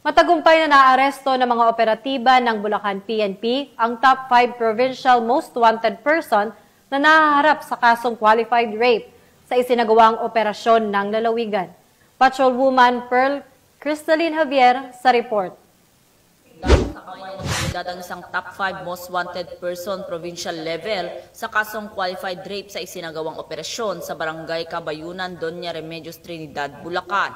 Matagumpay na naaresto ng mga operatiba ng Bulacan PNP ang top 5 provincial most wanted person na nahaharap sa kasong qualified rape sa isinagawang operasyon ng lalawigan. Patrolwoman Pearl Cristalline Javier sa report. Ang isang top 5 most wanted person provincial level sa kasong qualified rape sa isinagawang operasyon sa Barangay Kabayunan, Doña Remedios, Trinidad, Bulacan.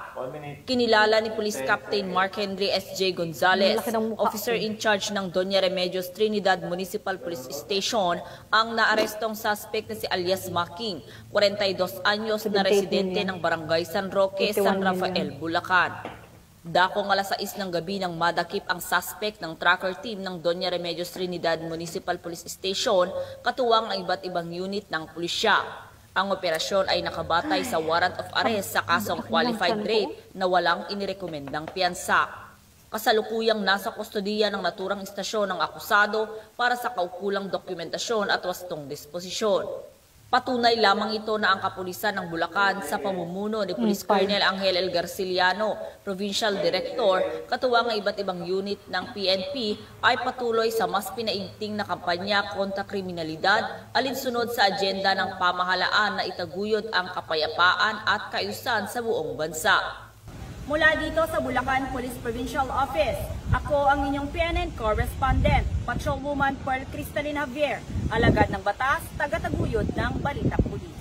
Kinilala ni Police Captain Mark Henry S.J. Gonzales, officer in charge ng Doña Remedios, Trinidad Municipal Police Station, ang naarestong suspect na si alias Making, 42 anyos na residente ng Barangay San Roque, San Rafael, Bulacan. Dakong alas 6 ng gabi nang madakip ang suspect ng tracker team ng Doña Remedios Trinidad Municipal Police Station, katuwang ang iba't ibang unit ng pulisya. Ang operasyon ay nakabatay sa warrant of arrest sa kasong qualified rape na walang inirekomendang piyansa. Kasalukuyang nasa kustodiya ng naturang istasyon ng akusado para sa kaukulang dokumentasyon at wastong disposisyon. Patunay lamang ito na ang kapulisan ng Bulacan sa pamumuno ni Police Colonel Angel L. Garciliano, Provincial Director, katuwang ang iba't ibang unit ng PNP ay patuloy sa mas pinaigting na kampanya kontra kriminalidad alinsunod sa agenda ng pamahalaan na itaguyod ang kapayapaan at kaayusan sa buong bansa. Mula dito sa Bulacan Police Provincial Office, ako ang inyong PNN correspondent, Patrolwoman Pearl Cristalline Javier, alagad ng batas, tagataguyod ng Balitang Pulis.